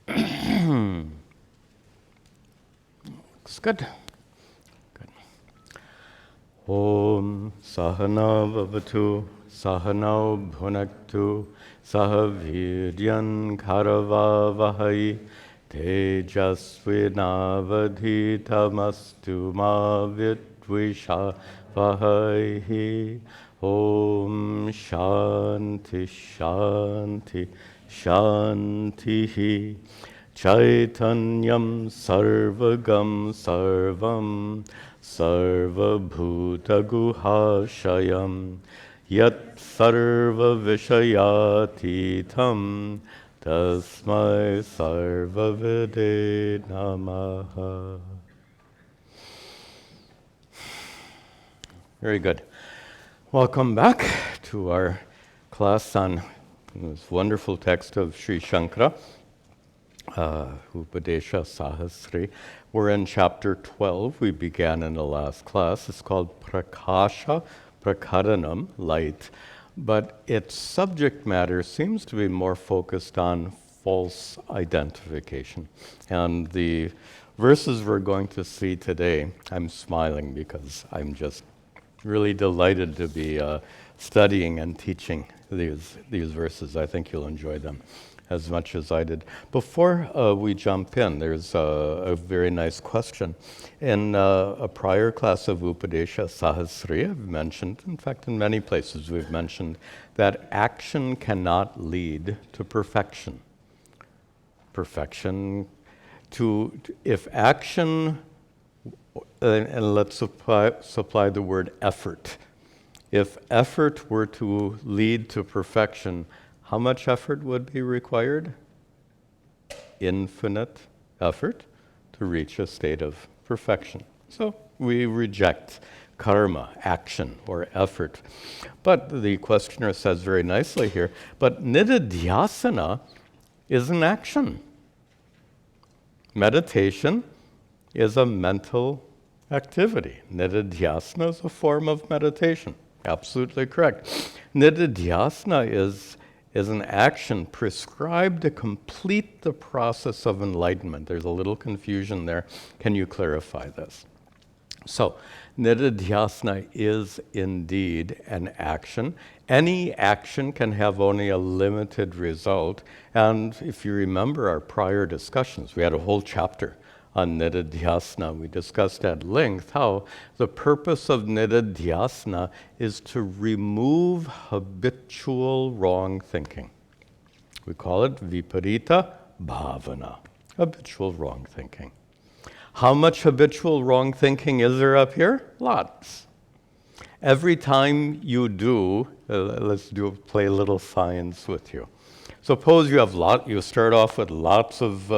Looks good. Good. Om Sahana Vavatu Sahana Bhunaktu Sahavidyan Karavavahai Tejasvinavadhitamastu ma vidvishavahai. Om Shanti Shanti Shanti. Chaitanyam sarvagam sarvam sarvabhutaguhashayam yat sarva vishayatitam tasmai sarvavide namaha. Very good. Welcome back to our class on this wonderful text of Sri Shankara. Upadesha Sahasri. We're in chapter 12. We began in the last class. It's called Prakasha Prakaranam, light. But its subject matter seems to be more focused on false identification. And the verses we're going to see today, I'm smiling because I'm just really delighted to be studying and teaching these verses. I think you'll enjoy them as much as I did. Before we jump in, there's a very nice question. In a prior class of Upadesha Sahasri, I've mentioned, in fact, in many places we've mentioned, that action cannot lead to perfection. If action, and let's supply the word effort. If effort were to lead to perfection, how much effort would be required? Infinite effort to reach a state of perfection. So we reject karma, action, or effort. But the questioner says very nicely here, but nididhyasana is an action. Meditation is a mental activity. Nididhyasana is a form of meditation. Absolutely correct. Nididhyasana is an action prescribed to complete the process of enlightenment. There's a little confusion there. Can you clarify this? So, nididhyasana is indeed an action. Any action can have only a limited result. And if you remember our prior discussions, we had a whole chapter on nididhyasana. We discussed at length how the purpose of nididhyasana is to remove habitual wrong thinking. We call it viparita bhavana, habitual wrong thinking. How much habitual wrong thinking is there up here? Lots. Every time you do, play a little science with you. Suppose you start off with lots of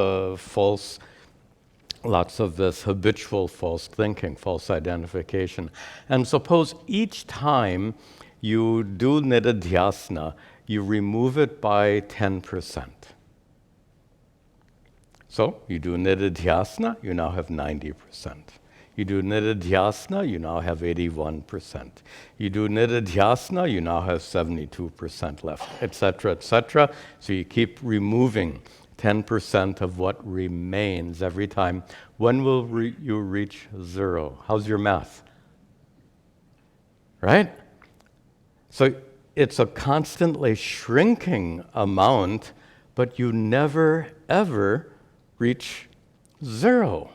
this habitual false thinking, false identification. And suppose each time you do nididhyasana, you remove it by 10%. So you do nididhyasana, you now have 90%. You do nididhyasana, you now have 81%. You do nididhyasana, you now have 72% left, etc., etc. So you keep removing 10% of what remains every time. When will you reach zero? How's your math? Right? So it's a constantly shrinking amount, but you never, ever reach zero.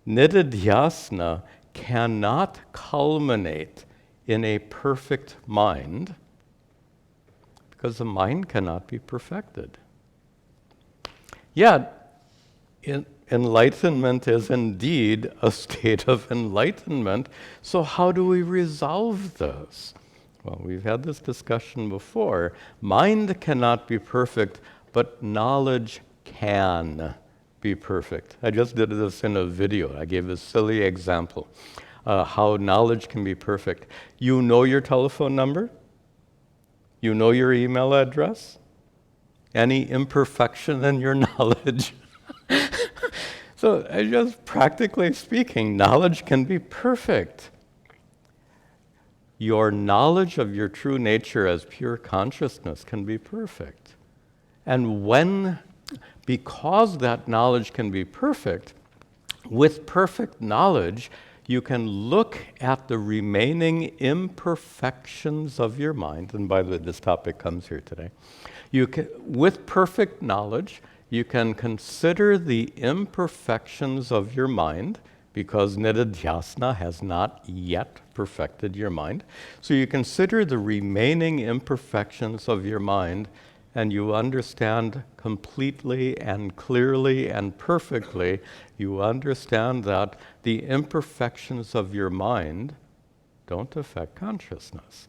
Nididhyasana cannot culminate in a perfect mind, because the mind cannot be perfected. Yet, enlightenment is indeed a state of enlightenment. So how do we resolve this? Well, we've had this discussion before. Mind cannot be perfect, but knowledge can be perfect. I just did this in a video. I gave a silly example how knowledge can be perfect. You know your telephone number? You know your email address? Any imperfection in your knowledge? So just practically speaking, knowledge can be perfect. Your knowledge of your true nature as pure consciousness can be perfect. And because that knowledge can be perfect, with perfect knowledge, you can look at the remaining imperfections of your mind. And by the way, this topic comes here today. With perfect knowledge, you can consider the imperfections of your mind, because nididhyasana has not yet perfected your mind. So you consider the remaining imperfections of your mind, and you understand completely and clearly and perfectly, you understand that the imperfections of your mind don't affect consciousness.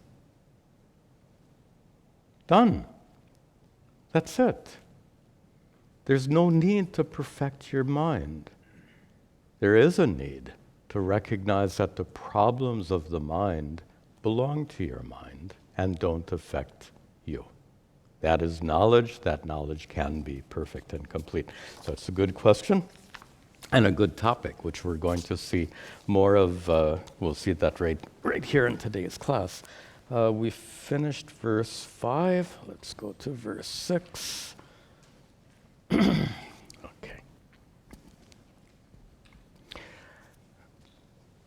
Done. That's it. There's no need to perfect your mind. There is a need to recognize that the problems of the mind belong to your mind and don't affect you. That is knowledge. That knowledge can be perfect and complete. So it's a good question and a good topic, which we're going to see more of. We'll see that right here in today's class. We finished verse 5. Let's go to verse 6. Okay.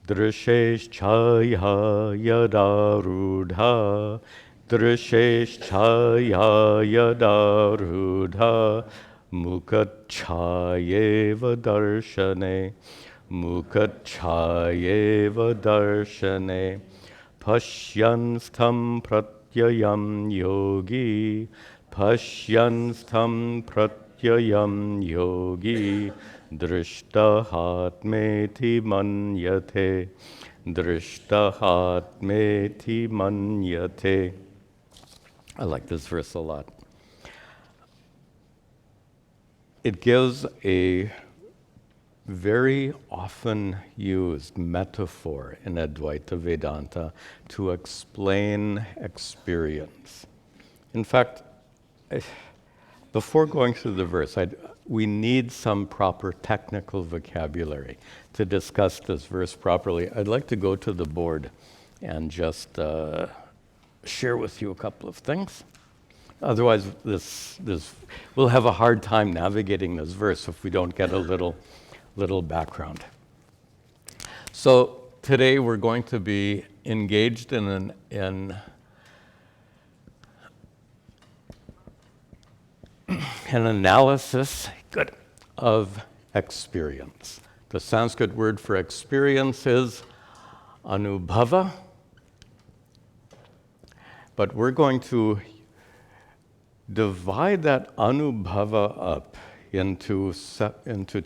Drisheshchaya yadarudha Drisheshchaya yadarudha Mukachayeva darshane Mukachayeva darshane Pashyanstham pratyayam yogi Pashyanstham pratyayam yogi Drishtahatmeti manyate Drishtahatmeti manyate. I like this verse a lot. It gives a very often used metaphor in Advaita Vedanta to explain experience. In fact, before going through the verse, we need some proper technical vocabulary to discuss this verse properly. I'd like to go to the board and just share with you a couple of things. Otherwise, we'll have a hard time navigating this verse if we don't get a little background. So today we're going to be engaged in an analysis of experience. The Sanskrit word for experience is anubhava, but we're going to divide that anubhava up into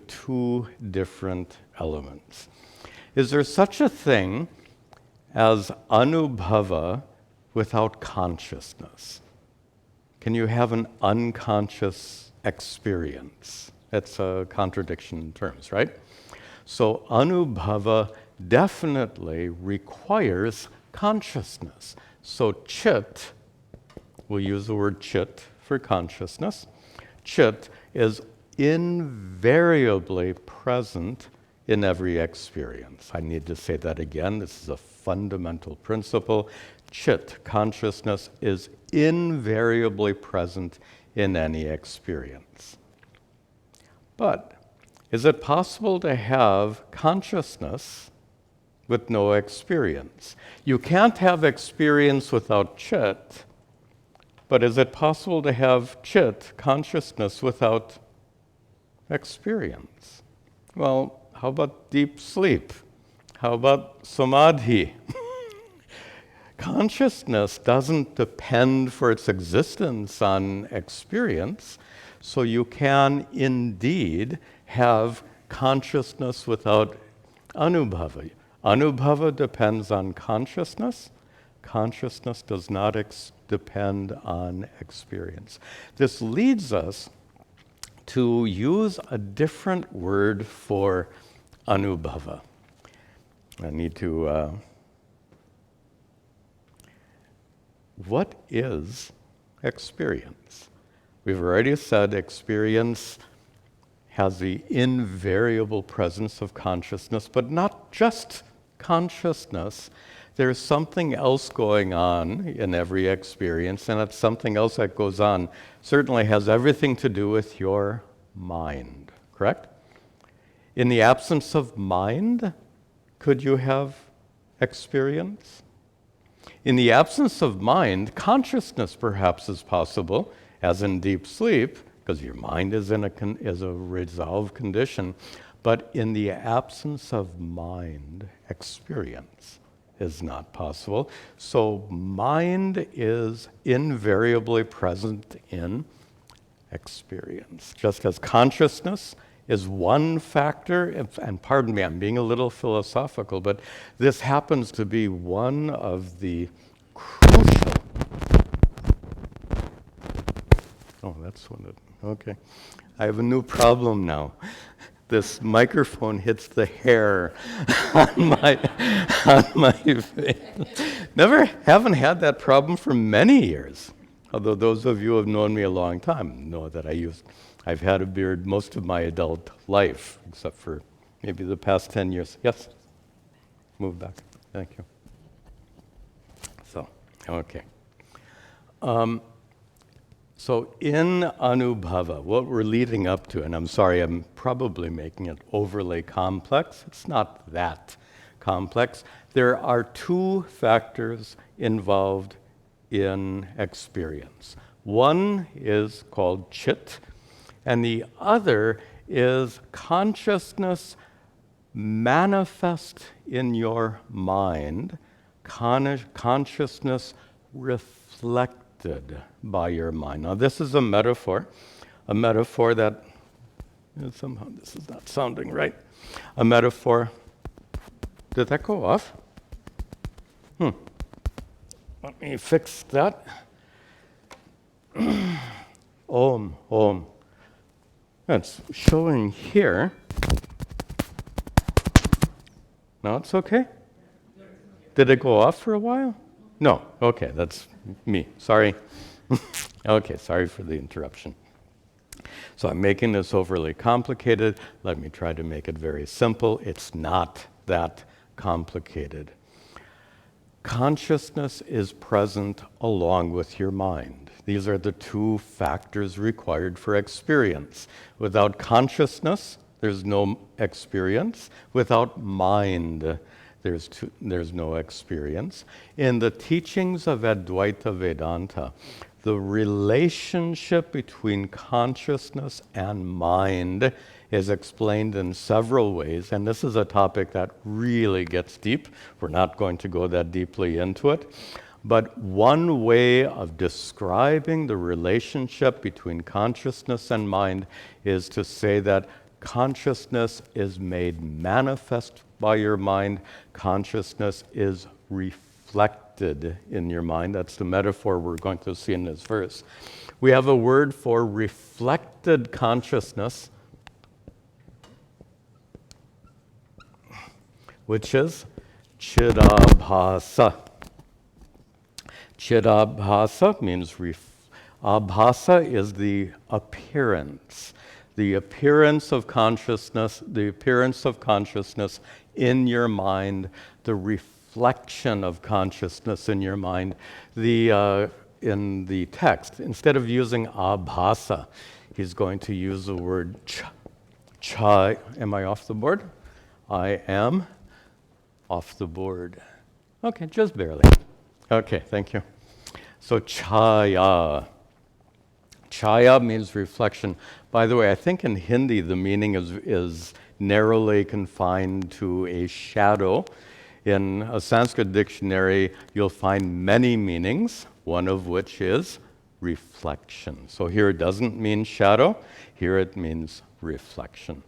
two different elements. Is there such a thing as anubhava without consciousness? Can you have an unconscious experience? That's a contradiction in terms, right? So anubhava definitely requires consciousness. So chit, we'll use the word chit for consciousness. Chit is invariably present in every experience. I need to say that again. This is a fundamental principle. Chit, consciousness, is invariably present in any experience. But is it possible to have consciousness with no experience? You can't have experience without chit, but is it possible to have chit, consciousness, without experience? Well, how about deep sleep? How about samadhi? Consciousness doesn't depend for its existence on experience, so you can indeed have consciousness without anubhava. Anubhava depends on consciousness. Consciousness does not depend on experience. This leads us to use a different word for anubhava. I need to... What is experience? We've already said experience has the invariable presence of consciousness, but not just consciousness. there's something else going on in every experience, and it's something else that goes on, certainly has everything to do with your mind, correct? In the absence of mind, could you have experience? In the absence of mind, consciousness perhaps is possible, as in deep sleep, because your mind is in is a resolved condition. But in the absence of mind, experience is not possible. So mind is invariably present in experience. Just as consciousness is one factor, and pardon me, I'm being a little philosophical, but this happens to be one of the crucial. Oh, that's one of, okay. I have a new problem now. This microphone hits the hair on my face. Haven't had that problem for many years. Although those of you who have known me a long time know that I've had a beard most of my adult life, except for maybe the past 10 years. Yes? Move back. Thank you. So, okay. So in Anubhava, what we're leading up to, and I'm sorry, I'm probably making it overly complex. It's not that complex. There are two factors involved in experience. One is called chit, and the other is consciousness manifest in your mind, consciousness reflected by your mind. Now this is a metaphor that, somehow this is not sounding right, a metaphor, did that go off? Let me fix that. Om. That's showing here. Now it's okay? Did it go off for a while? No. Okay, that's me. Sorry. Okay, sorry for the interruption. So I'm making this overly complicated. Let me try to make it very simple. It's not that complicated. Consciousness is present along with your mind. These are the two factors required for experience. Without consciousness, there's no experience. Without mind, there's no experience. In the teachings of Advaita Vedanta, the relationship between consciousness and mind is explained in several ways, and this is a topic that really gets deep. We're not going to go that deeply into it, but one way of describing the relationship between consciousness and mind is to say that consciousness is made manifest by your mind. Consciousness is reflected in your mind. That's the metaphor we're going to see in this verse. We have a word for reflected consciousness, which is chidabhasa. Chidabhasa means abhasa is the appearance of consciousness, in your mind, the reflection of consciousness in your mind. In the text, instead of using abhasa, he's going to use the word cha. Am I off the board? I am off the board. Okay, just barely. Okay, thank you. So chaya. Chaya means reflection. By the way, I think in Hindi the meaning is narrowly confined to a shadow. In a Sanskrit dictionary, you'll find many meanings, one of which is reflection. So here it doesn't mean shadow, here it means reflection.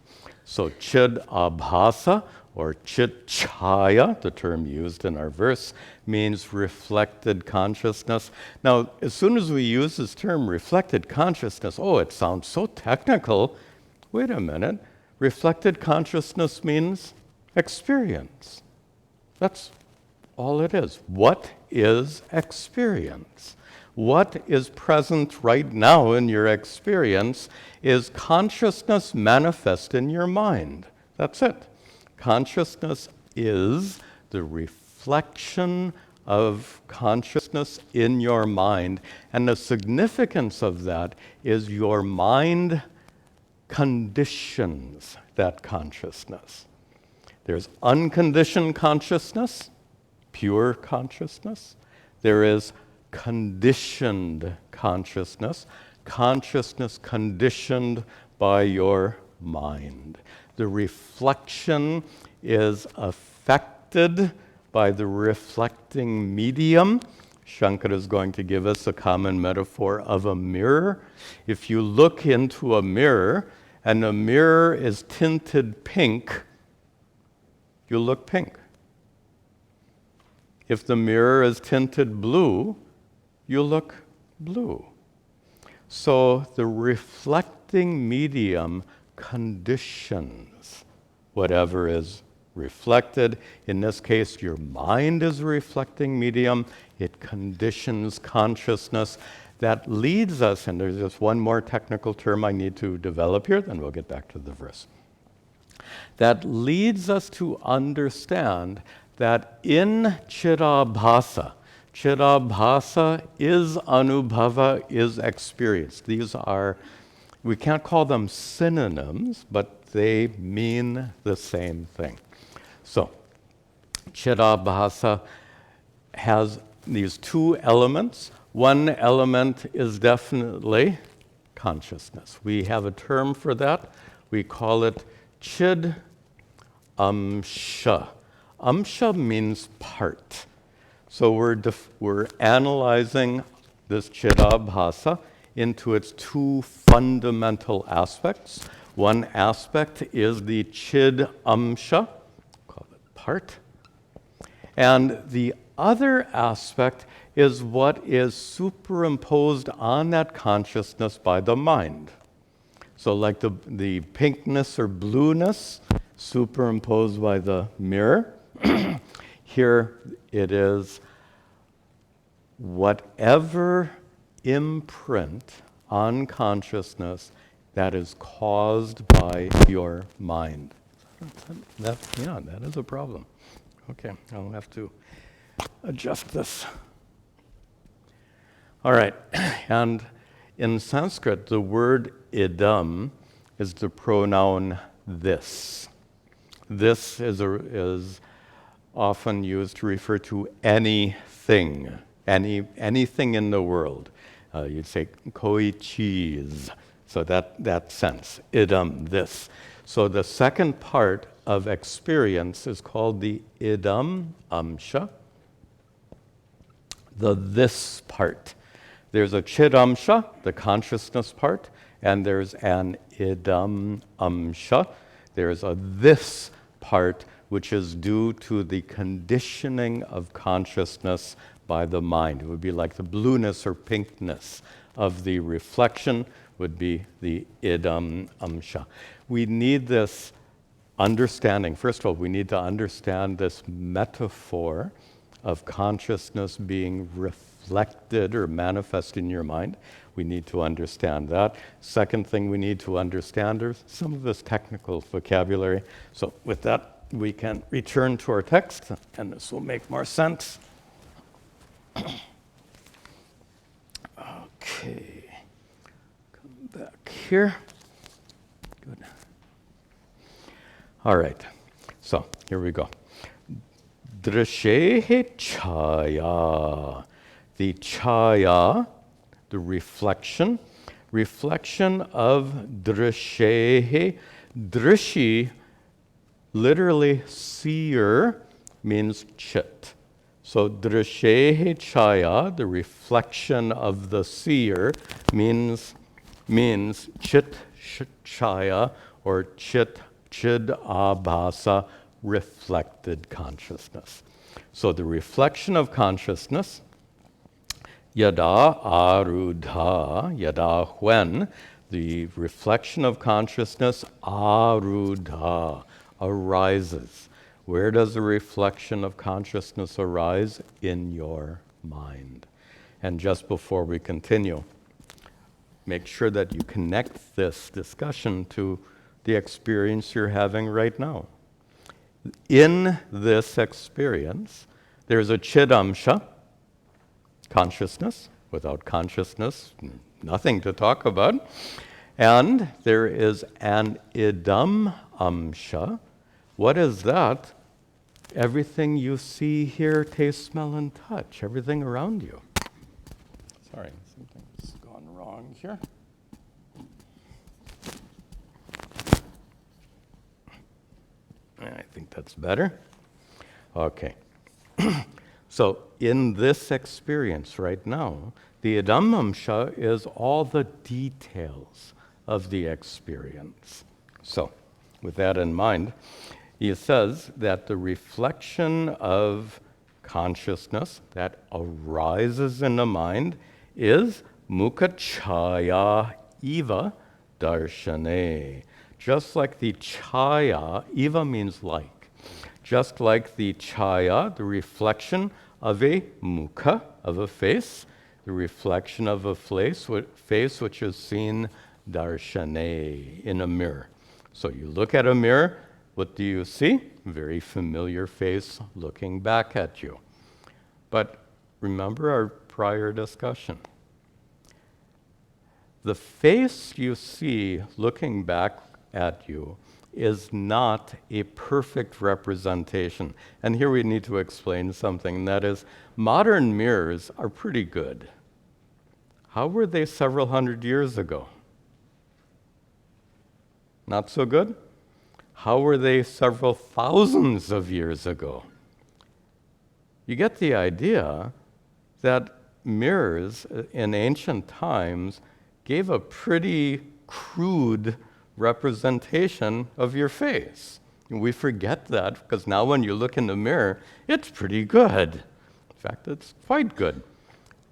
So chid-abhasa, or chit-chaya, the term used in our verse, means reflected consciousness. Now, as soon as we use this term, reflected consciousness, it sounds so technical. Wait a minute. Reflected consciousness means experience. That's all it is. What is experience? What is present right now in your experience is consciousness manifest in your mind. That's it. Consciousness is the reflection of consciousness in your mind. And the significance of that is your mind conditions that consciousness. There's unconditioned consciousness, pure consciousness. There is conditioned consciousness, consciousness conditioned by your mind. The reflection is affected by the reflecting medium. Shankara is going to give us a common metaphor of a mirror. If you look into a mirror and the mirror is tinted pink, you look pink. If the mirror is tinted blue, you look blue. So the reflecting medium conditions whatever is reflected. In this case, your mind is a reflecting medium. It conditions consciousness. That leads us, and there's just one more technical term I need to develop here, then we'll get back to the verse. That leads us to understand that in Chidabhasa, Chidabhasa is anubhava, is experience. These are, we can't call them synonyms, but they mean the same thing. So, Chidabhasa has these two elements. One element is definitely consciousness. We have a term for that. We call it chid amsha. Amsha means part. So we're analyzing this Chidabhasa into its two fundamental aspects. One aspect is the chid amsha, call it part. And the other aspect is what is superimposed on that consciousness by the mind. So like the pinkness or blueness superimposed by the mirror, here it is whatever imprint on consciousness that is caused by your mind. That is a problem. Okay, I'll have to adjust this. All right, and in Sanskrit, the word idam is the pronoun this. This is often used to refer to anything, anything in the world. You'd say koi cheese, so that sense, idam, this. So the second part of experience is called the idam amsha, the this part. There's a chidamsha, the consciousness part, and there's an idam amsha. There's a this part, which is due to the conditioning of consciousness by the mind. It would be like the blueness or pinkness of the reflection would be the idam amsha. We need this understanding. First of all, we need to understand this metaphor of consciousness being reflected or manifest in your mind. We need to understand that. Second thing we need to understand is some of this technical vocabulary. So with that, we can return to our text, and this will make more sense. Okay. Come back here. Good. All right. So here we go. Drishehe chaya. The chaya, the reflection of drishehe. Drishi, literally seer, means chit. So drishehe chaya, the reflection of the seer, means chit chaya or chid abhasa, reflected consciousness. So the reflection of consciousness, yada arudha, yada when, the reflection of consciousness arudha, arises. Where does the reflection of consciousness arise? In your mind. And just before we continue, make sure that you connect this discussion to the experience you're having right now. In this experience, There's a chit-amsha, consciousness. Without consciousness, nothing to talk about. And there is an idam-amsha. What is that? Everything you see, hear, taste, smell, and touch. Everything around you. Sorry, something's gone wrong here. I think that's better. Okay. So in this experience right now, the idam-amsha is all the details of the experience. So with that in mind, he says that the reflection of consciousness that arises in the mind is mukha-chaya eva darshane. Just like the chaya, eva means like. Just like the chaya, the reflection of a mukha, of a face, the reflection of a face which is seen darshane, in a mirror. So you look at a mirror, what do you see? Very familiar face looking back at you. But remember our prior discussion. The face you see looking back at you is not a perfect representation. And here we need to explain something, and that is, modern mirrors are pretty good. How were they several hundred years ago? Not so good? How were they several thousands of years ago? You get the idea that mirrors in ancient times gave a pretty crude representation of your face. We forget that because now when you look in the mirror, it's pretty good. In fact, it's quite good.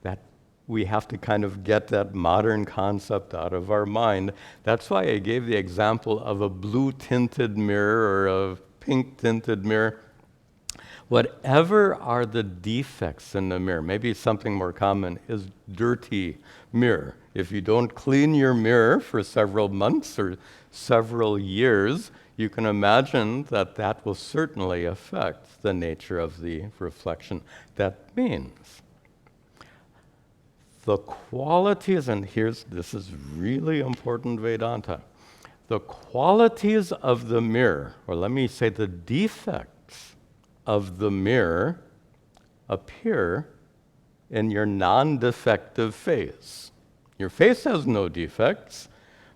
That we have to kind of get that modern concept out of our mind. That's why I gave the example of a blue-tinted mirror or a pink-tinted mirror. Whatever are the defects in the mirror, maybe something more common is dirty mirror. If you don't clean your mirror for several months or several years, you can imagine that that will certainly affect the nature of the reflection. That means the qualities, and this is really important Vedanta, the qualities of the mirror, or let me say the defects of the mirror, appear in your non-defective face. Your face has no defects,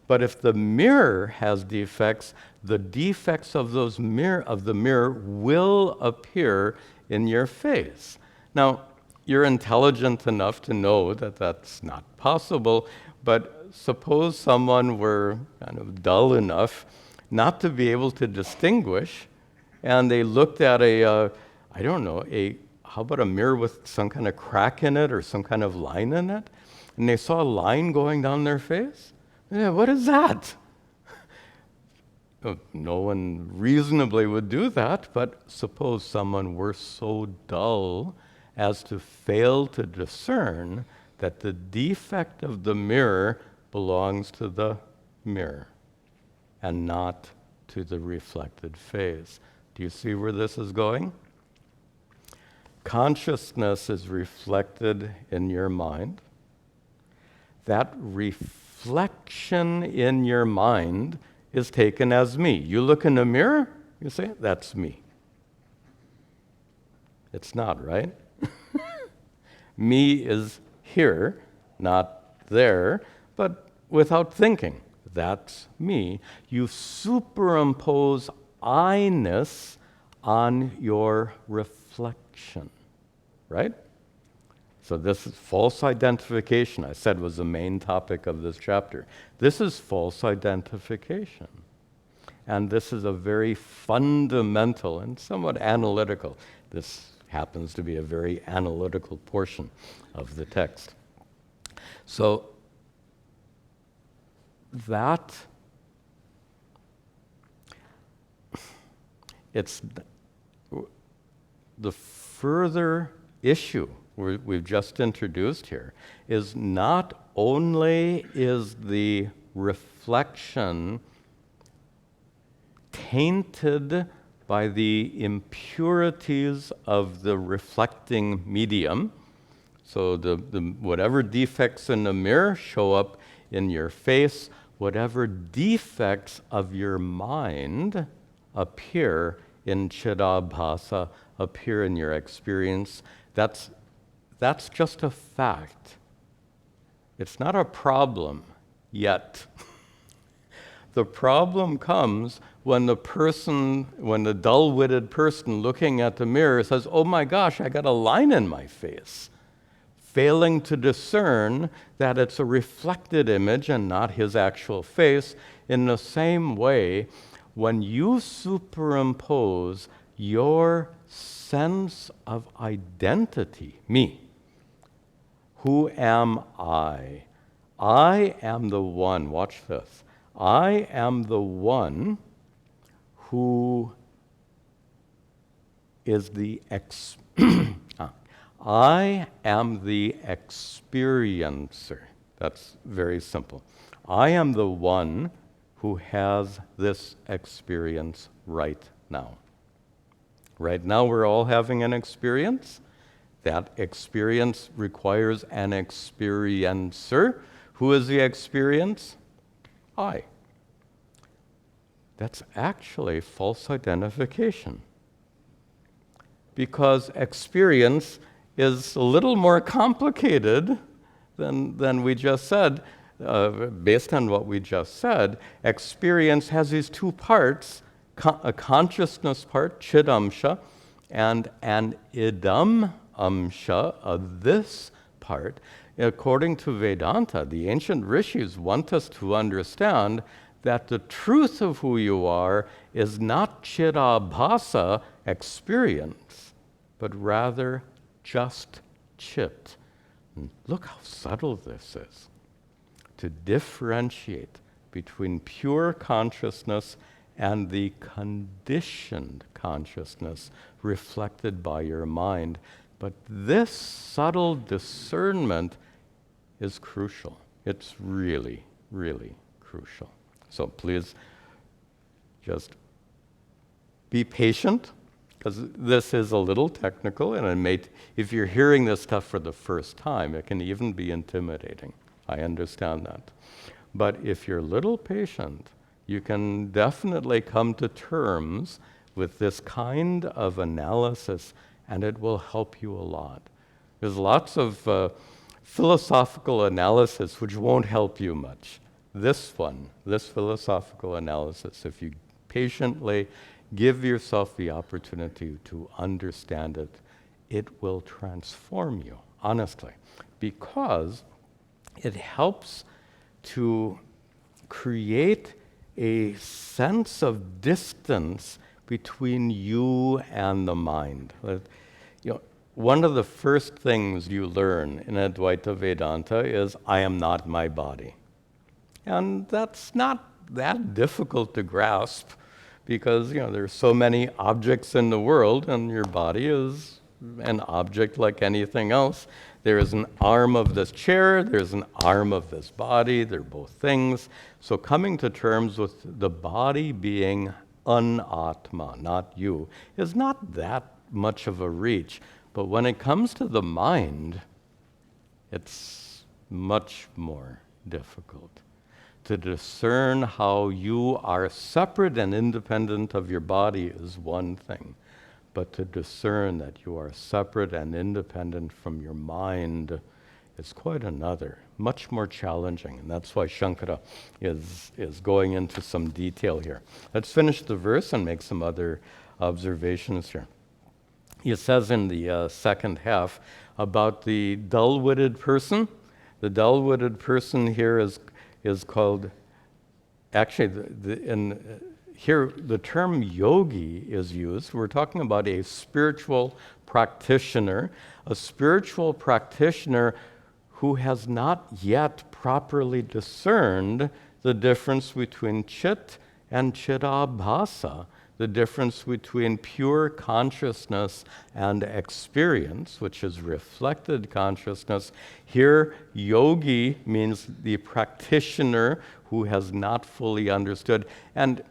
but if the mirror has defects, the defects of the mirror will appear in your face. Now, you're intelligent enough to know that that's not possible, but suppose someone were kind of dull enough not to be able to distinguish, and they looked at how about a mirror with some kind of crack in it or some kind of line in it, and they saw a line going down their face? Yeah, what is that? No one reasonably would do that, but suppose someone were so dull as to fail to discern that the defect of the mirror belongs to the mirror and not to the reflected face. Do you see where this is going? Consciousness is reflected in your mind. That reflection in your mind is taken as me. You look in the mirror, you say, that's me. It's not, right? Me is here, not there, but without thinking, that's me. You superimpose I-ness on your reflection, right? So this is false identification, I said was the main topic of this chapter. This is false identification. And this is a very fundamental and somewhat analytical. This happens to be a very analytical portion of the text. So that it's the further issue we've just introduced here is not only is the reflection tainted by the impurities of the reflecting medium. So the whatever defects in the mirror show up in your face, whatever defects of your mind appear in chidabhasa, appear in your experience. That's just a fact. It's not a problem yet. The problem comes when the dull-witted person looking at the mirror says, "Oh my gosh, I got a line in my face," failing to discern that it's a reflected image and not his actual face. In the same way, when you superimpose your sense of identity, me, who am I? I am the one, watch this, I am the one who is the I am the experiencer. That's very simple. I am the one who has this experience right now. Right now we're all having an experience. That experience requires an experiencer. Who is the experience? I. That's actually false identification. Because experience is a little more complicated than we just said. Based on what we just said, experience has these two parts, a consciousness part, chidamsha, and an idam amsha, this part. According to Vedanta, the ancient rishis want us to understand that the truth of who you are is not chidabhasa, experience, but rather just chit. And look how subtle this is. To differentiate between pure consciousness and the conditioned consciousness reflected by your mind. But this subtle discernment is crucial. It's really, really crucial. So please just be patient, because this is a little technical, and if you're hearing this stuff for the first time, it can even be intimidating. I understand that. But if you're a little patient, you can definitely come to terms with this kind of analysis, and it will help you a lot. There's lots of philosophical analysis which won't help you much. This philosophical analysis, if you patiently give yourself the opportunity to understand it, it will transform you, honestly, because it helps to create a sense of distance between you and the mind. One of the first things you learn in Advaita Vedanta is, I am not my body. And that's not that difficult to grasp, because there's so many objects in the world, and your body is an object like anything else. There is an arm of this chair, there's an arm of this body, they're both things. So coming to terms with the body being an-atma, not you, is not that much of a reach. But when it comes to the mind, it's much more difficult to discern how you are separate and independent of your body is one thing, but to discern that you are separate and independent from your mind is quite another, much more challenging, and that's why Shankara is going into some detail here. Let's finish the verse and make some other observations here. He says in the second half about the dull-witted person. The dull-witted person here is called, actually, here the term yogi is used. We're talking about a spiritual practitioner who has not yet properly discerned the difference between chit and chidabhasa, the difference between pure consciousness and experience, which is reflected consciousness. Here, yogi means the practitioner who has not fully understood. And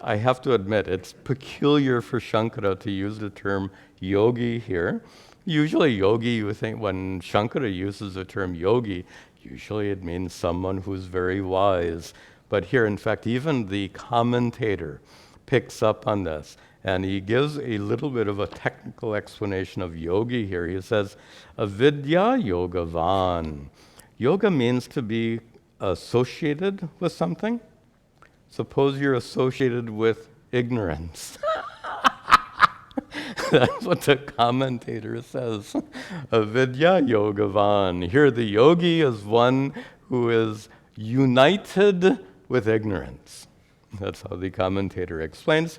I have to admit, it's peculiar for Shankara to use the term yogi here. Usually yogi, you think when Shankara uses the term yogi, usually it means someone who's very wise. But here, in fact, even the commentator picks up on this, and he gives a little bit of a technical explanation of yogi here. He says, vidya yogavan. Yoga means to be associated with something. Suppose you're associated with ignorance. That's what the commentator says. Vidya yogavan. Here the yogi is one who is united with ignorance. That's how the commentator explains.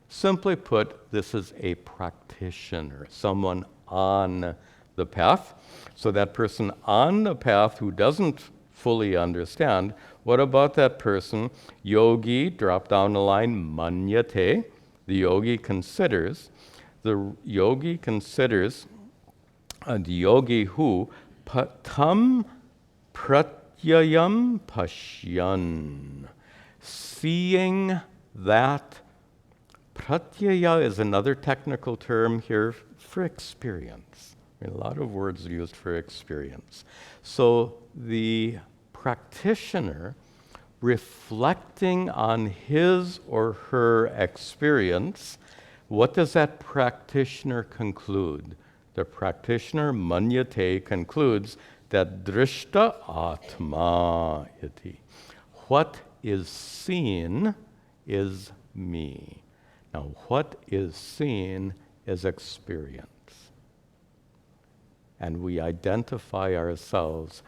Simply put, this is a practitioner, someone on the path. So that person on the path who doesn't fully understand, what about that person? Yogi, drop down the line, manyate. The yogi considers the yogi who tam pratyayam pashyan, seeing that. Pratyaya is another technical term here for experience. A lot of words are used for experience. So the practitioner reflecting on his or her experience, what does that practitioner conclude? The practitioner, manyate, concludes that drishta atma iti. What is seen is me. Now, what is seen is experience. And we identify ourselves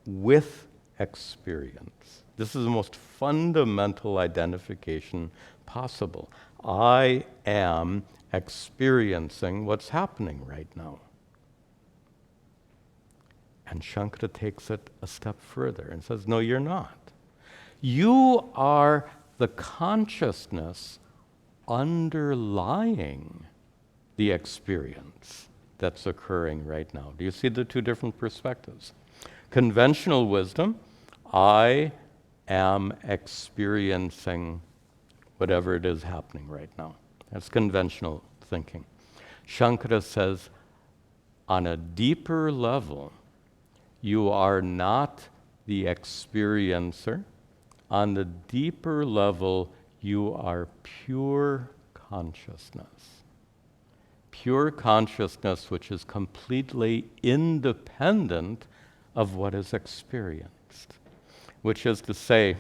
with experience. This is the most fundamental identification possible. I am experiencing what's happening right now. And Shankara takes it a step further and says, no, you're not. You are the consciousness underlying the experience that's occurring right now. Do you see the two different perspectives? Conventional wisdom, I am experiencing whatever it is happening right now. That's conventional thinking. Shankara says, on a deeper level, you are not the experiencer. On the deeper level, you are pure consciousness. Pure consciousness which is completely independent of what is experienced. Which is to say,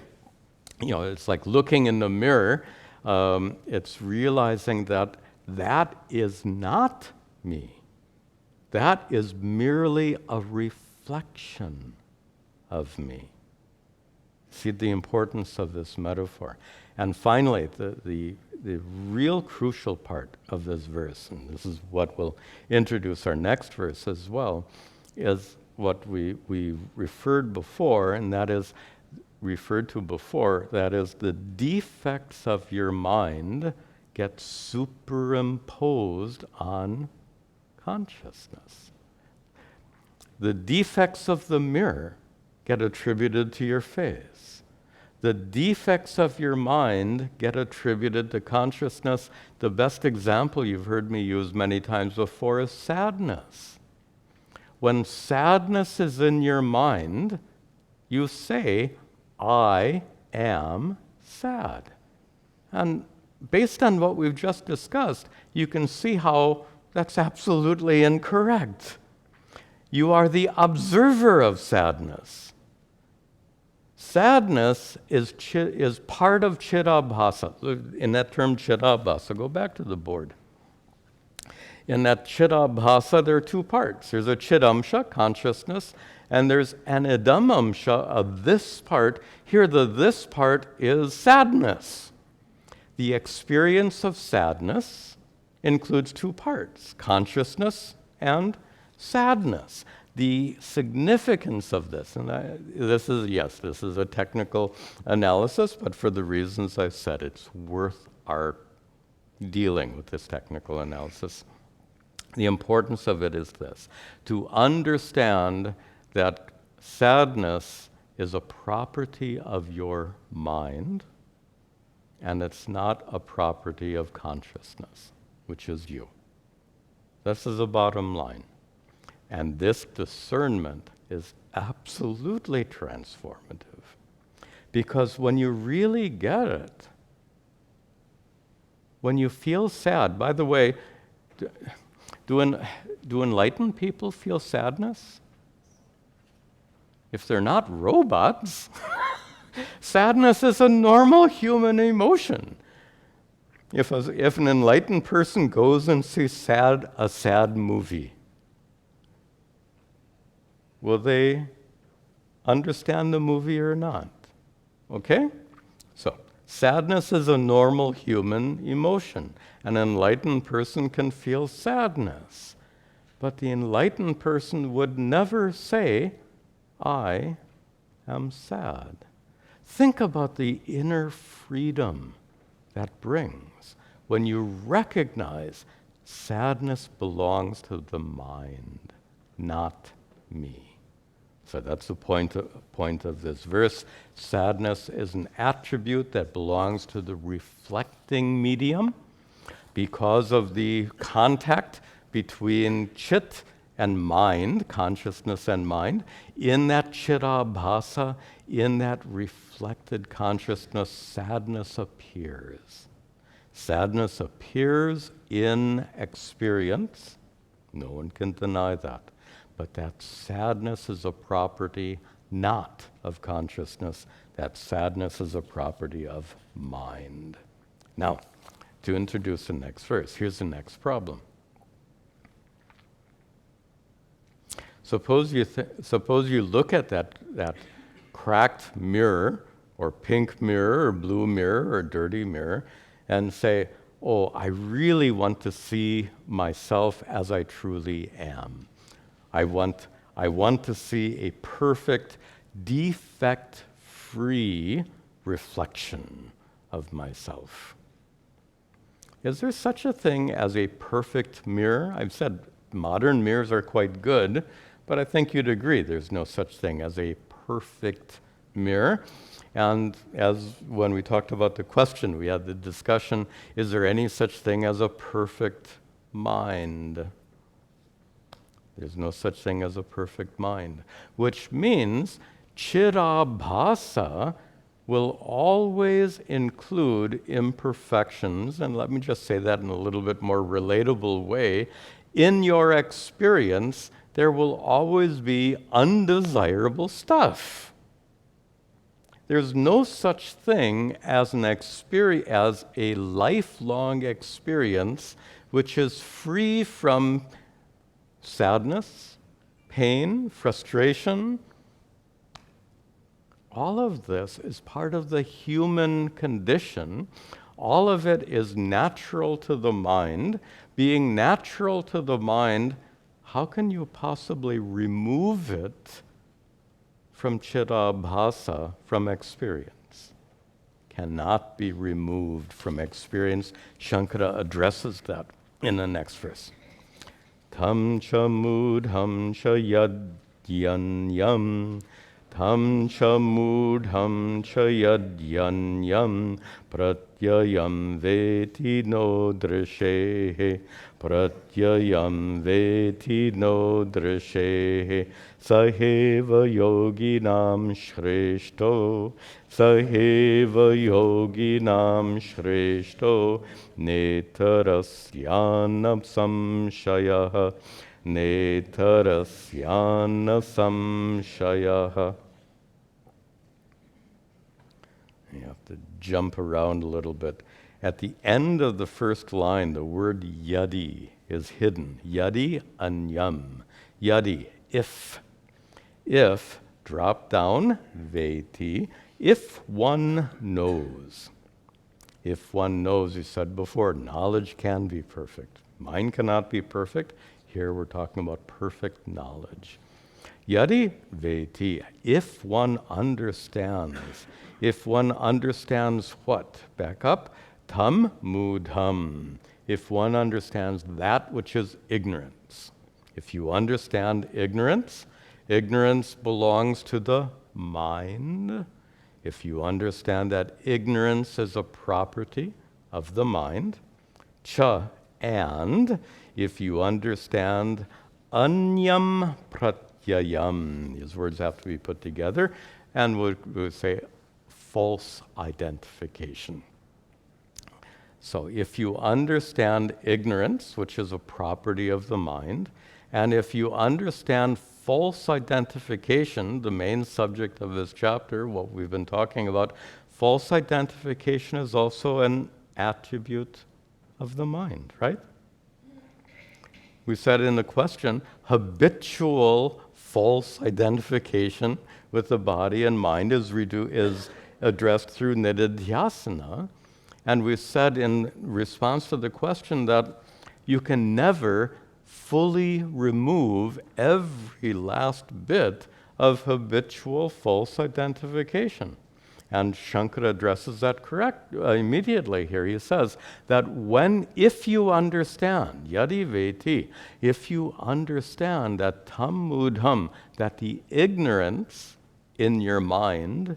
it's like looking in the mirror, it's realizing that that is not me. That is merely a reflection of me. See the importance of this metaphor. And finally, the real crucial part of this verse, and this is what will introduce our next verse as well, is what we referred to before, that is the defects of your mind get superimposed on consciousness. The defects of the mirror get attributed to your face. The defects of your mind get attributed to consciousness. The best example you've heard me use many times before is sadness. When sadness is in your mind, you say, I am sad. And based on what we've just discussed, you can see how that's absolutely incorrect. You are the observer of sadness. Sadness is part of chit-abhasa. In that term chit-abhasa, go back to the board. In that chit-abhasa, there are two parts. There's a chit-amsha, consciousness, and there's an idam-amsha, of this part. Here, the this part is sadness. The experience of sadness includes two parts, consciousness and sadness. The significance of this, and this is a technical analysis, but for the reasons I've said, it's worth our dealing with this technical analysis. The importance of it is this: to understand that sadness is a property of your mind, and it's not a property of consciousness, which is you. This is the bottom line. And this discernment is absolutely transformative. Because when you really get it, when you feel sad, by the way, do enlightened people feel sadness? If they're not robots, sadness is a normal human emotion. If an enlightened person goes and sees a sad movie, will they understand the movie or not? Okay? So, sadness is a normal human emotion. An enlightened person can feel sadness. But the enlightened person would never say, I am sad. Think about the inner freedom that brings when you recognize sadness belongs to the mind, not me. So that's the point of this verse. Sadness is an attribute that belongs to the reflecting medium because of the contact between chit and mind, consciousness and mind. In that chit-abhasa, in that reflected consciousness, sadness appears. Sadness appears in experience. No one can deny that. But that sadness is a property not of consciousness. That sadness is a property of mind. Now, to introduce the next verse, here's the next problem. Suppose you look at that cracked mirror, or pink mirror, or blue mirror, or dirty mirror, and say, oh, I really want to see myself as I truly am. I want to see a perfect, defect-free reflection of myself. Is there such a thing as a perfect mirror? I've said modern mirrors are quite good, but I think you'd agree there's no such thing as a perfect mirror. And as when we talked about the question, we had the discussion, is there any such thing as a perfect mind? There's no such thing as a perfect mind, which means chit-abhasa will always include imperfections, and let me just say that in a little bit more relatable way. In your experience, there will always be undesirable stuff. There's no such thing as as a lifelong experience which is free from sadness, pain, frustration. All of this is part of the human condition. All of it is natural to the mind. Being natural to the mind, how can you possibly remove it from chit-abhasa, from experience? Cannot be removed from experience. Shankara addresses that in the next verse. Tam cha mudham cha yadyanyam, tam cha mudham cha yadyanyam, pratyayam veti no drishehe, pratyayam veti no drishehe, saheva yoginam shreshto, saheva yoginam shreshto, netarasyana samshayah, netarasyana samshayah. You have to jump around a little bit. At the end of the first line, the word yadi is hidden. Yadi anyam. Yadi, if. If, drop down, veti, if one knows. If one knows, you said before, knowledge can be perfect. Mind cannot be perfect. Here we're talking about perfect knowledge. Yadi veti, if one understands. If one understands what? Back up. Tam mudham. If one understands that which is ignorance. If you understand ignorance, ignorance belongs to the mind. if you understand that ignorance is a property of the mind, cha, and if you understand anyam pratyayam, these words have to be put together, and we'll say false identification. So if you understand ignorance, which is a property of the mind, and if you understand false identification, the main subject of this chapter, what we've been talking about, false identification is also an attribute of the mind, right? We said in the question, habitual false identification with the body and mind is addressed through nididhyasana. And we said in response to the question that you can never fully remove every last bit of habitual false identification. And Shankara addresses that immediately here. He says that if you understand, yadi veti, if you understand that tam mudham, that the ignorance in your mind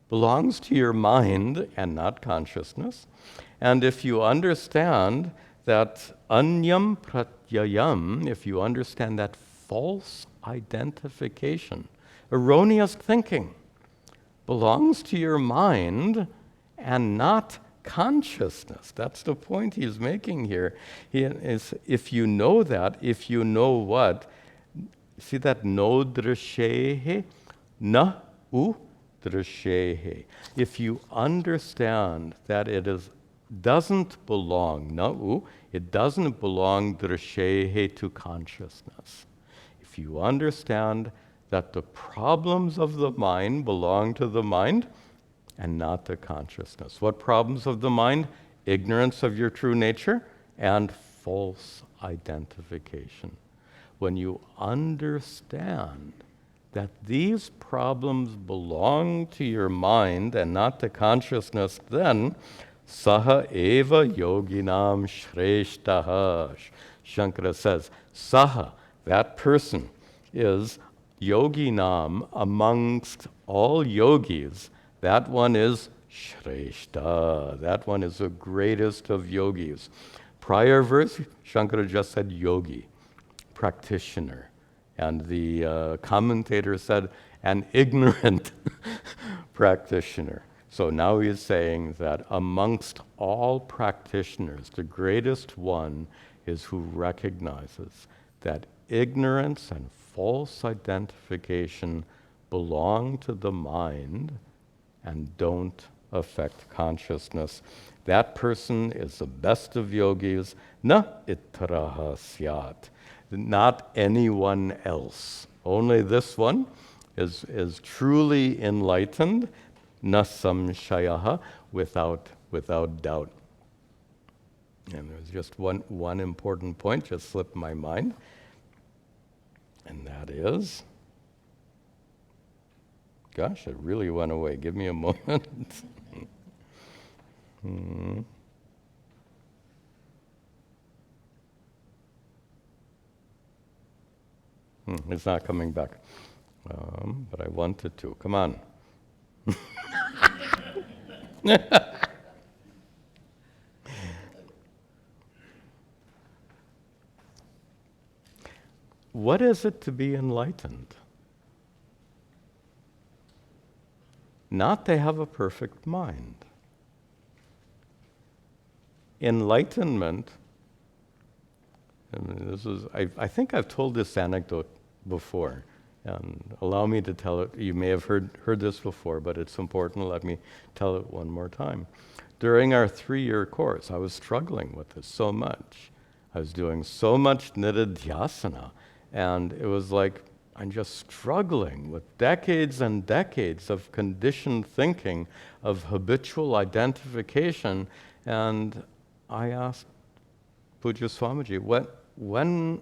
belongs to your mind and not consciousness, and if you understand that anyam pratyayam, if you understand that false identification, erroneous thinking, belongs to your mind and not consciousness. That's the point he's making here. If you know that, if you know what, see that no drishehe, na u drishehe. If you understand that doesn't belong, na u, it doesn't belong drishehe to consciousness. If you understand that the problems of the mind belong to the mind and not to consciousness. What problems of the mind? Ignorance of your true nature and false identification. When you understand that these problems belong to your mind and not to consciousness, then saha eva yoginam shreshtaha. Shankara says, saha, that person, is yoginam, amongst all yogis, that one is shreshta. That one is the greatest of yogis. Prior verse, Shankara just said yogi, practitioner. And the commentator said an ignorant practitioner. So now he's saying that amongst all practitioners, the greatest one is who recognizes that ignorance and false identification belong to the mind and don't affect consciousness. That person is the best of yogis, na ittaraha syat. Not anyone else. Only this one is truly enlightened, na samshayaha, without doubt. And there's just one important point, just slipped my mind. And that is, gosh, it really went away. Give me a moment. It's not coming back. But I wanted to. Come on. What is it to be enlightened? Not to have a perfect mind. Enlightenment, and I think I've told this anecdote before, and allow me to tell it. You may have heard this before, but it's important. Let me tell it one more time. During our 3-year course, I was struggling with this so much. I was doing so much nididhyasana, and it was like I'm just struggling with decades and decades of conditioned thinking, of habitual identification, and I asked Pujya Swamiji, when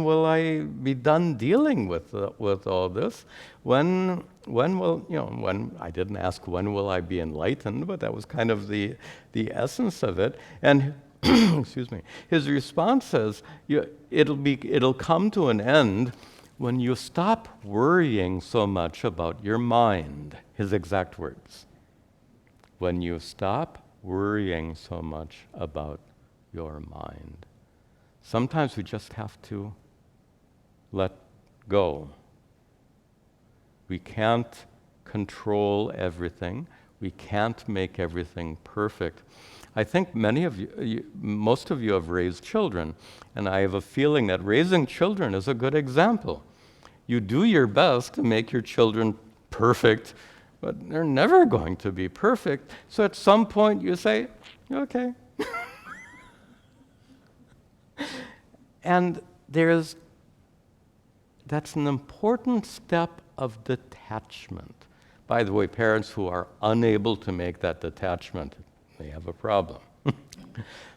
will I be done dealing with all this? When I didn't ask when will I be enlightened, but that was kind of the essence of it. And excuse me, his response says, it'll come to an end when you stop worrying so much about your mind, his exact words, when you stop worrying so much about your mind, sometimes we just have to let go. We can't control everything. We can't make everything perfect. I think most of you have raised children, and I have a feeling that raising children is a good example. You do your best to make your children perfect, but they're never going to be perfect. So at some point you say, okay. And that's an important step of detachment. By the way, parents who are unable to make that detachment, they have a problem.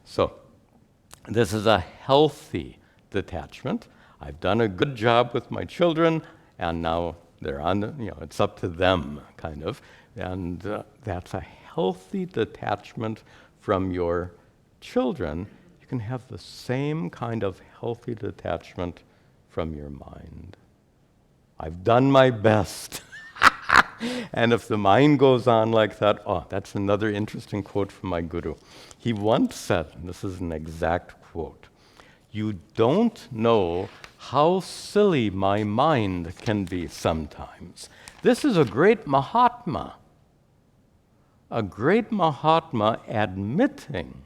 So, this is a healthy detachment. I've done a good job with my children, and now they're it's up to them, kind of. And that's a healthy detachment from your children. You can have the same kind of healthy detachment from your mind. I've done my best. And if the mind goes on like that, that's another interesting quote from my guru. He once said, and this is an exact quote, "You don't know how silly my mind can be sometimes." This is a great Mahatma admitting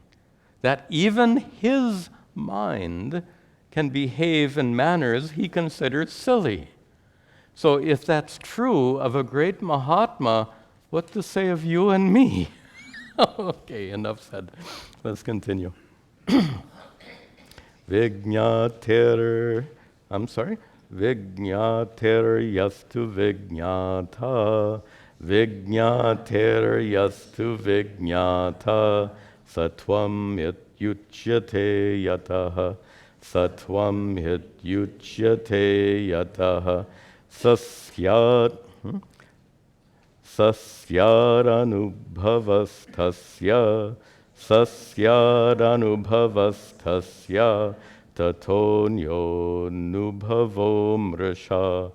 that even his mind can behave in manners he considers silly. So if that's true of a great Mahatma, what to say of you and me? Okay, enough said. Let's continue. Vijñāter yastu vijñāta, vijñāter yastu vijñāta, satvam ityuchyate yataha, satvam ityuchyate yataha, sasyāranubhavastasya tatonyo nubhavo mrisha.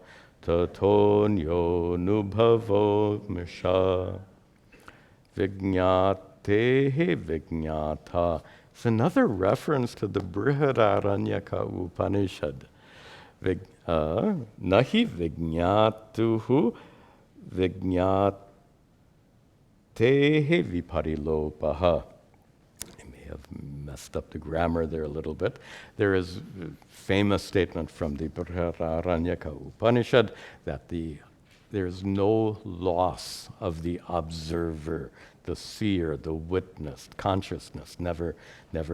Vijñātehi vijñāta. It's another reference to the Brihadaranyaka Upanishad. Nahi vijñātuhu vijñātehi viparilopaha. I may have messed up the grammar there a little bit. There is a famous statement from the Brihadaranyaka Upanishad that there is no loss of the observer, the seer, the witness. Consciousness never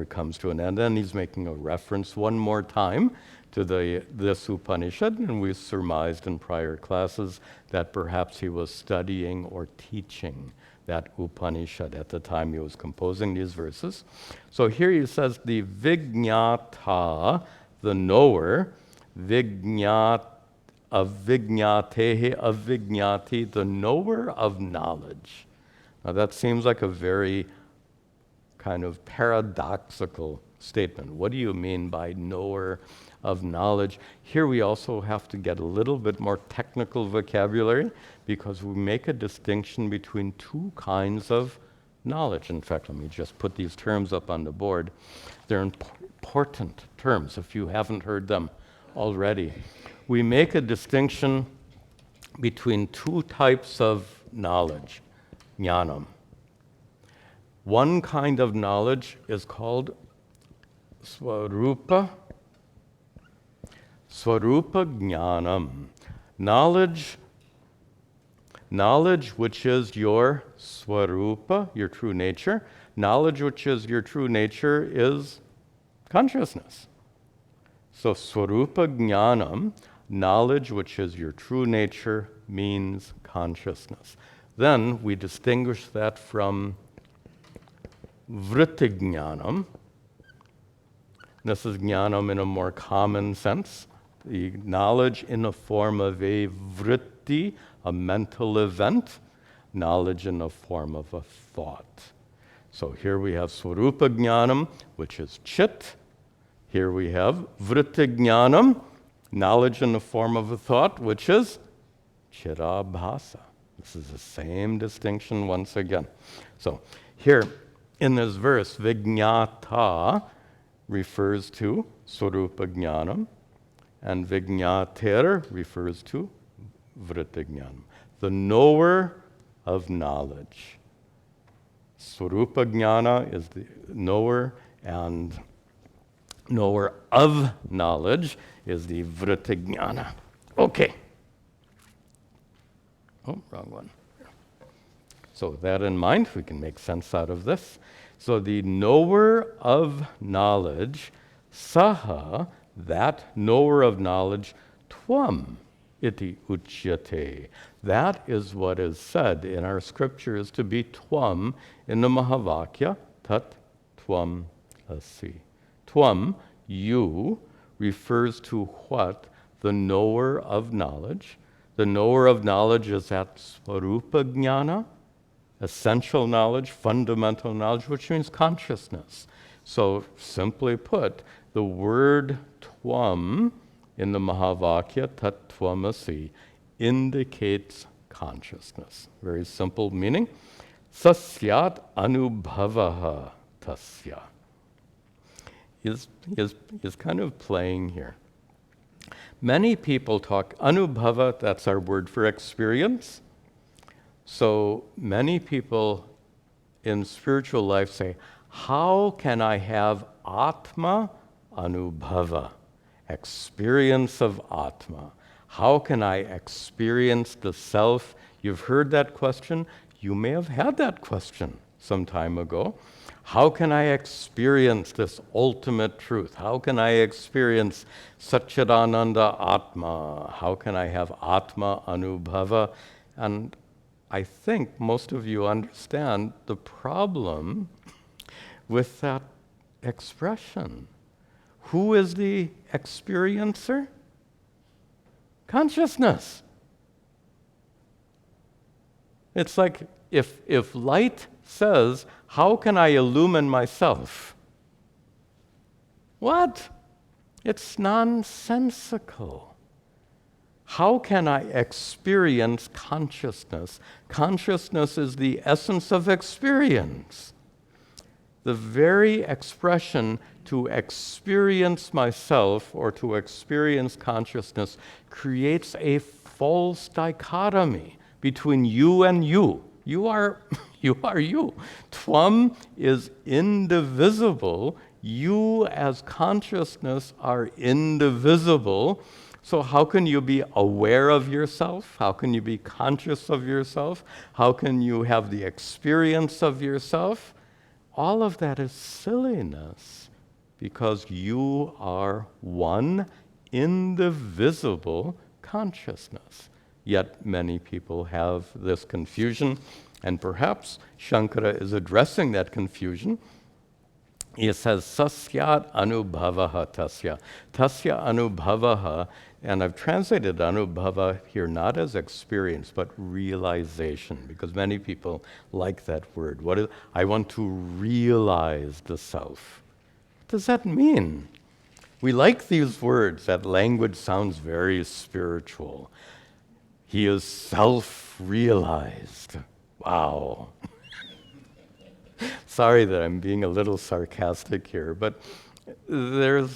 comes to an end. And he's making a reference one more time to this Upanishad, and we surmised in prior classes that perhaps he was studying or teaching that Upanishad at the time he was composing these verses. So here he says the vijñāta, the knower, avijñātehi, avijñāti, the knower of knowledge. Now that seems like a very kind of paradoxical statement. What do you mean by knower of knowledge? Here we also have to get a little bit more technical vocabulary because we make a distinction between two kinds of knowledge. In fact, let me just put these terms up on the board. They're important terms if you haven't heard them already. We make a distinction between two types of knowledge, jnanam. One kind of knowledge is called swarupa jnanam. Knowledge which is your swarupa, your true nature. Knowledge which is your true nature is consciousness. So swarupa jnanam, knowledge which is your true nature, means consciousness. Then we distinguish that from vritti jnanam. This is jnanam in a more common sense. The knowledge in the form of a vritti, a mental event, knowledge in the form of a thought. So here we have swarupa jnanam, which is chit. Here we have vritti jnanam, knowledge in the form of a thought, which is chirabhasa. This is the same distinction once again. So here in this verse, vijñāta refers to swarupa jnanam, and vijñātir refers to vritti jnanam, the knower of knowledge. Swarupa jnana is the knower, and knower of knowledge is the vritti jnana. Okay. Oh, wrong one. So with that in mind, we can make sense out of this. So the knower of knowledge, saha, that knower of knowledge, tvam iti uchyate. That is what is said in our scriptures to be tvam in the Mahavakya, tat tvam asi. Tvam, you, refers to what? The knower of knowledge. The knower of knowledge is that swarupa jnana, essential knowledge, fundamental knowledge, which means consciousness. So simply put, the word tvam in the Mahavakya, tat tvamasi, indicates consciousness. Very simple meaning. Sasyat anubhavaha tasya. Is kind of playing here. Many people talk, anubhava, that's our word for experience. So many people in spiritual life say, how can I have atma anubhava, experience of atma? How can I experience the self? You've heard that question. You may have had that question some time ago. How can I experience this ultimate truth? How can I experience sat-chit-ananda atma? How can I have atma anubhava? And I think most of you understand the problem with that expression. Who is the experiencer? Consciousness. It's like if light says, how can I illumine myself? What? It's nonsensical. How can I experience consciousness? Consciousness is the essence of experience. The very expression to experience myself or to experience consciousness creates a false dichotomy between you and you. You are you. Tvam is indivisible. You as consciousness are indivisible. So how can you be aware of yourself? How can you be conscious of yourself? How can you have the experience of yourself? All of that is silliness because you are one indivisible consciousness. Yet many people have this confusion, and perhaps Shankara is addressing that confusion. He says, sasyat anubhavaha tasya. Tasya anubhavaha, and I've translated anubhava here not as experience, but realization, because many people like that word. I want to realize the self. What does that mean? We like these words. That language sounds very spiritual. He is self-realized. Wow. Sorry that I'm being a little sarcastic here, but we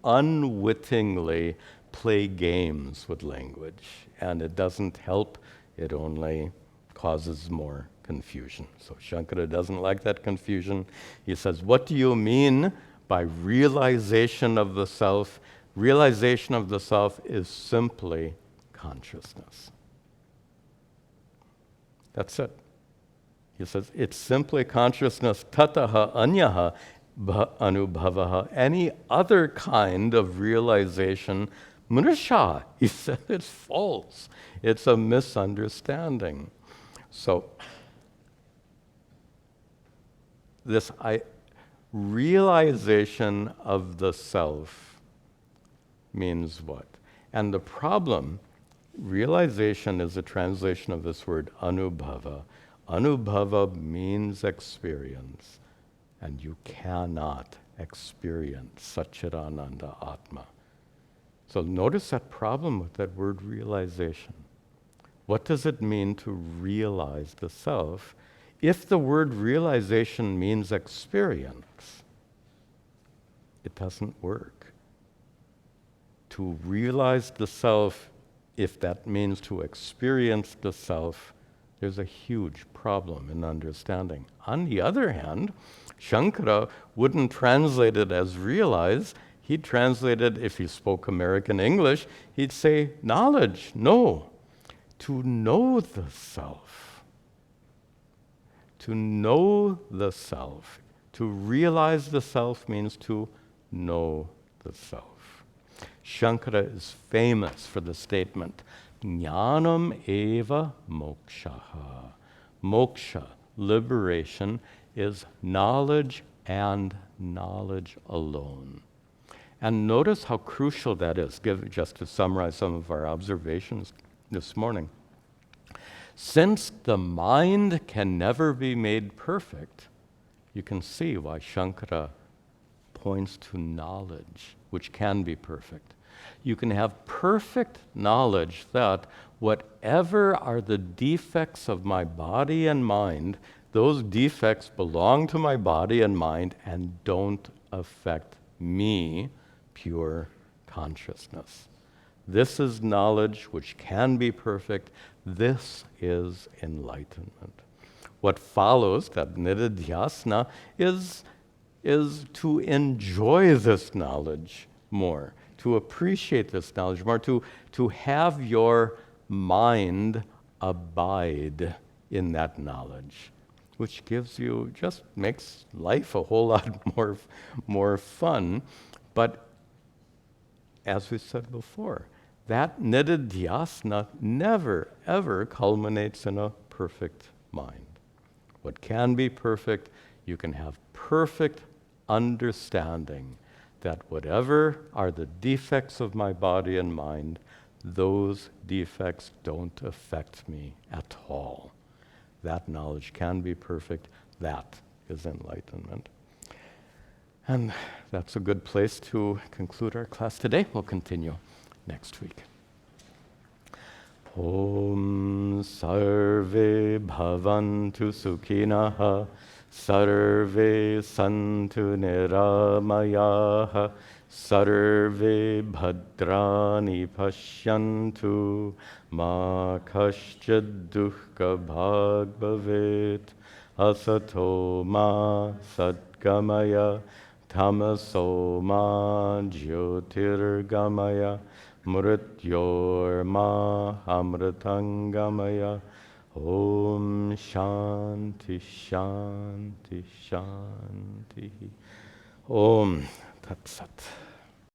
unwittingly play games with language, and it doesn't help. It only causes more confusion. So Shankara doesn't like that confusion. He says, what do you mean by realization of the self? Realization of the self is simply consciousness. That's it. He says, it's simply consciousness, tataha anyaha anubhavaha, any other kind of realization, mnusha. He said it's false. It's a misunderstanding. So, this realization of the self means what? And the problem, realization is a translation of this word anubhava. Anubhava means experience, and you cannot experience, sat-chit-ananda, atma. So notice that problem with that word realization. What does it mean to realize the self? If the word realization means experience, it doesn't work. To realize the self, if that means to experience the self, there's a huge problem in understanding. On the other hand, Shankara wouldn't translate it as realize. He'd translate it, if he spoke American English, he'd say knowledge. No, to know the self. To know the self. To realize the self means to know the self. Shankara is famous for the statement, Jnanam eva mokshaha. Moksha, liberation, is knowledge and knowledge alone. And notice how crucial that is, just to summarize some of our observations this morning. Since the mind can never be made perfect, you can see why Shankara points to knowledge, which can be perfect. You can have perfect knowledge that whatever are the defects of my body and mind, those defects belong to my body and mind and don't affect me, pure consciousness. This is knowledge which can be perfect. This is enlightenment. What follows, that nididhyasana, is to enjoy this knowledge more, to appreciate this knowledge more, to have your mind abide in that knowledge, which gives you, just makes life a whole lot more fun. But as we said before, that nididhyasana never, ever culminates in a perfect mind. What can be perfect, you can have perfect understanding that whatever are the defects of my body and mind, those defects don't affect me at all. That knowledge can be perfect. That is enlightenment. And that's a good place to conclude our class today. We'll continue next week. Om sarve bhavantu sukhinah, sarve santu niramayaha, sarve bhadrani pashyantu, ma kaschid dukkha bhag bhavet, asato ma sadgamaya, tamaso ma jyotirgamaya, mrityorma amritangamaya. Om Shanti Shanti Shanti. Om Tat Sat.